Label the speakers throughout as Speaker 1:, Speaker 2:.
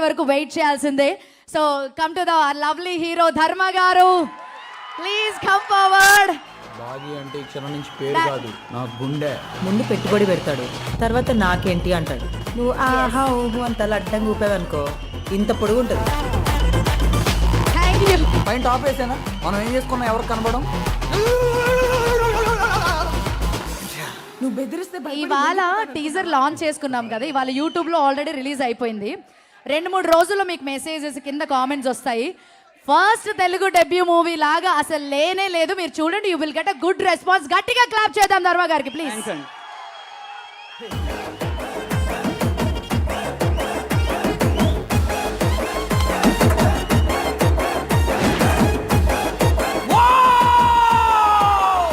Speaker 1: వరకు వెయిట్ చేయాల్సిందే. So come to the lovely hero ధర్మ గారు, ప్లీజ్ కమ్ ఫార్వర్డ్.
Speaker 2: బాగి అంటే ఈ క్షణం నుంచి పేరు కాదు, నా గుండె.
Speaker 3: ముందు పెట్టుబడి పెడతాడు, తర్వాత నాకేంటి అంటాడు. నువ్వు ఆహా ఊహు అంత అడ్డంగా ఊపావనుకో ఇంత పొడుగు ఉంటుంది.
Speaker 1: Thank you.
Speaker 2: పైన టాప్ వేసానా, మనం ఏం చేసుకున్నాం ఎవరికి కనబడం.
Speaker 3: నువ్వు బెదిరిస్తే
Speaker 1: ఇవాళ టీజర్ లాంచ్ చేసుకున్నాం కదా, ఇవాళ యూట్యూబ్లో ఆల్రెడీ రిలీజ్ అయిపోయింది. 2-3 రోజుల్లో మీకు మెసేజెస్ కింద కామెంట్స్ వస్తాయి. ఫస్ట్ తెలుగు డెబ్యూ మూవీ లాగా అసలు లేనే లేదు, మీరు చూడండి. You will get a good response. గట్టిగా క్లాప్ చేద్దాం ధర్మ గారికి ప్లీజ్.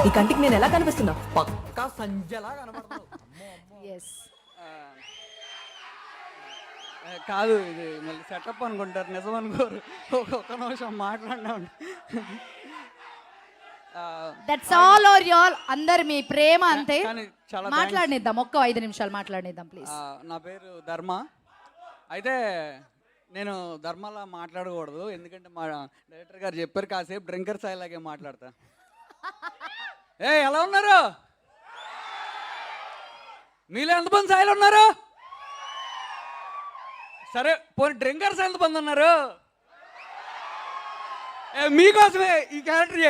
Speaker 3: ఈ కంటికి నేను ఎలా కనిపిస్తున్నా?
Speaker 2: పక్కా సంజలా కనబడతావు.
Speaker 1: ఎస్.
Speaker 4: కాదు, ఇది మళ్ళీ సెటప్ అనుకుంటారు, నిజం అనుకోరు. ఒక నిమిషం మాట్లాడినా.
Speaker 1: That's all are your. అందరు మీ ప్రేమ అంతే.
Speaker 4: చాలా
Speaker 1: మాట్లాడిద్దాం, ఒక్క 5 నిమిషాలు మాట్లాడిద్దాం ప్లీజ్.
Speaker 4: నా పేరు ధర్మ. అయితే నేను ధర్మలా మాట్లాడకూడదు, ఎందుకంటే మా డైరెక్టర్ గారు చెప్పారు కాసేపు డ్రింకర్ స్థాయిలాగే మాట్లాడతా. ఎలా ఉన్నారు? మీలో ఎంతమంది స్థాయిలో ఉన్నారు? సరే పోనీ డ్రింకర్స్ ఎంతమంది ఉన్నారు? మీకోసమే ఈ క్యారెక్టర్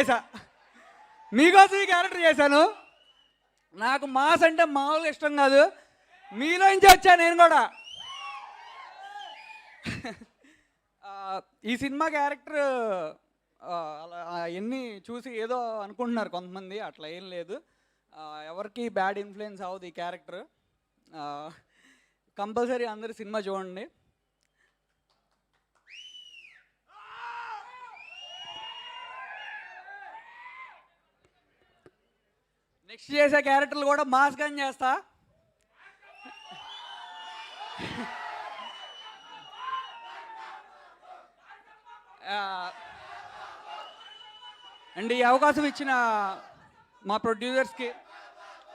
Speaker 4: చేశాను. నాకు మాస్ అంటే మామూలుగా ఇష్టం కాదు, మీలో నుంచి వచ్చాను నేను కూడా. ఈ సినిమా క్యారెక్టర్ అలా అవన్నీ చూసి ఏదో అనుకుంటున్నారు కొంతమంది, అట్లా ఏం లేదు. ఎవరికి బ్యాడ్ ఇన్ఫ్లుయెన్స్ అవ్వదు ఈ క్యారెక్టర్. కంపల్సరీ అందరు సినిమా చూడండి. నెక్స్ట్ చేసే క్యారెక్టర్లు కూడా మాస్గా చేస్తా. అండ్ ఈ అవకాశం ఇచ్చిన మా ప్రొడ్యూసర్స్కి,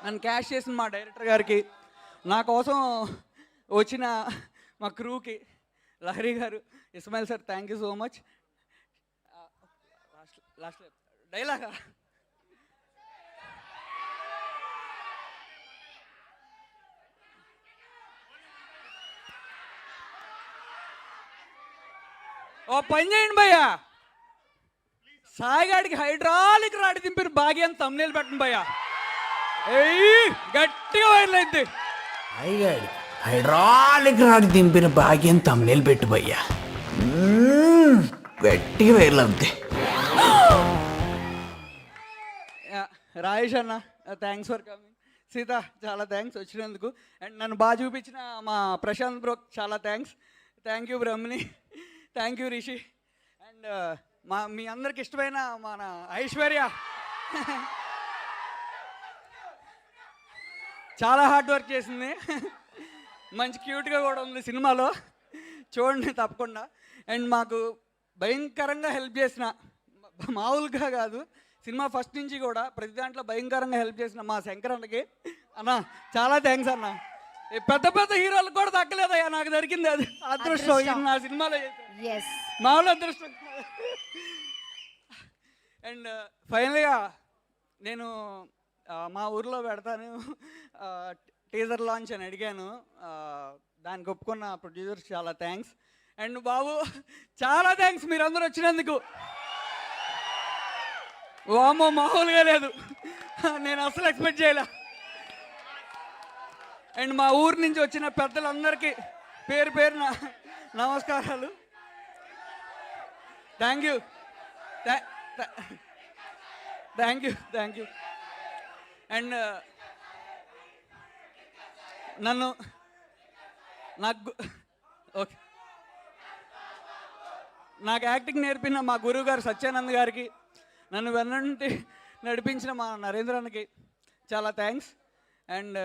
Speaker 4: నన్ను క్యాష్ చేసిన మా డైరెక్టర్ గారికి, నా కోసం వచ్చిన మా క్రూకి, Lahari garu, Ismail sir, thank you so much. Last డైలాగా ఓ పని చేయండి భయ్యా, సాయిగాడికి హైడ్రాలిక్ రాడి దింపిన భాగ్యాన్ని తమ్నేలు పెట్టండి భయ్యా. గట్టిగా వైరల్ అయింది.
Speaker 2: హైడ్రాలిక్ రాడి దింపిన భాగ్యం తమ్నేలు పెట్టు భయ్యా, గట్టిగా వైరల్ అవుద్ది.
Speaker 4: రాయేష్ అన్న, థ్యాంక్స్ ఫర్ కమింగ్. సీత, చాలా థ్యాంక్స్ వచ్చినందుకు. అండ్ నన్ను బాగా చూపించిన మా ప్రశాంత్ బ్రో, చాలా థ్యాంక్స్. థ్యాంక్ యూ బ్రహ్మని, థ్యాంక్ యూ రిషి. అండ్ మీ అందరికి ఇష్టమైన మన ఐశ్వర్య చాలా హార్డ్ వర్క్ చేసింది, మంచి క్యూట్గా కూడా ఉంది సినిమాలో, చూడండి తప్పకుండా. అండ్ మాకు భయంకరంగా హెల్ప్ చేసిన, మామూలుగా కాదు, సినిమా ఫస్ట్ నుంచి కూడా ప్రతి దాంట్లో భయంకరంగా హెల్ప్ చేసిన మా శంకర్ అన్నకి, అన్న చాలా థ్యాంక్స్ అన్న. పెద్ద పెద్ద హీరోలకు కూడా దక్కలేదయ్యా, నాకు దొరికింది అది అదృష్టం నా సినిమాలో. మామూలు అదృష్టం. అండ్ ఫైనల్గా నేను మా ఊర్లో పెడతాను టీజర్ లాంచ్ అని అడిగాను, దానికి ఒప్పుకున్న ప్రొడ్యూసర్స్ చాలా థ్యాంక్స్. అండ్ బాబు చాలా థ్యాంక్స్ మీరందరూ వచ్చినందుకు. వామో మామూలుగా లేదు, నేను అసలు ఎక్స్పెక్ట్ చేయలే. అండ్ మా ఊరు నుంచి వచ్చిన పెద్దలందరికీ పేరు పేరున నమస్కారాలు. Thank you. అండ్ నాకు యాక్టింగ్ నేర్పిన మా గురువు గారు సత్యానంద్ గారికి, నన్ను వెన్నంటి నడిపించిన మా నరేంద్రన్నకి చాలా థ్యాంక్స్. అండ్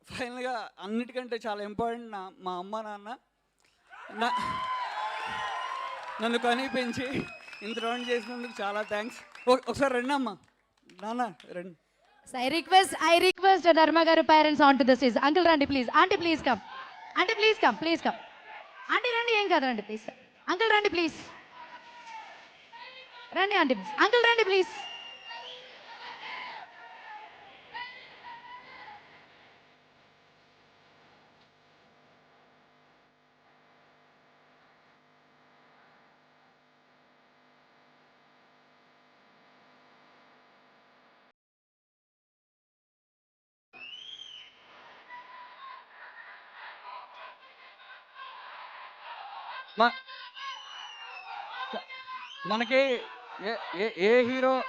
Speaker 4: ఫైనల్గా అన్నిటికంటే చాలా ఇంపార్టెంట్ మా అమ్మ నాన్న, నన్ను కనీ పెంచి ఇంత రౌండ్ చేసినందుకు చాలా థ్యాంక్స్. ఒకసారి రండి అమ్మా, నాన్న రండి.
Speaker 1: I request Dharma garu parents onto the stage. Uncle Randy, please. Auntie, please come. Auntie, please come. Aunty రండి, ఏం కాదు రండి ప్లీజ్. అంకుల్ రండి ప్లీజ్, రండి ఆంటీ. అంకుల్ రండి ప్లీజ్.
Speaker 4: మ- మనకి ఏ ఏ ఏ హీరో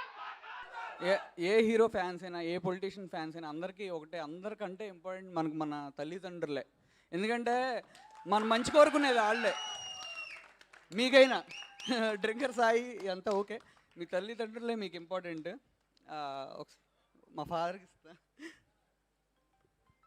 Speaker 4: ఏ హీరో ఫ్యాన్స్ అయినా, ఏ పొలిటీషియన్ ఫ్యాన్స్ అయినా అందరికీ ఒకటే, అందరికంటే ఇంపార్టెంట్ మనకు మన తల్లిదండ్రులే. ఎందుకంటే మనం మంచి కోరుకునేది వాళ్ళే. మీకైనా డ్రింకర్ సాయి అంతా ఓకే, మీ తల్లిదండ్రులే మీకు ఇంపార్టెంట్. మా ఫాదర్కి ఇస్తా.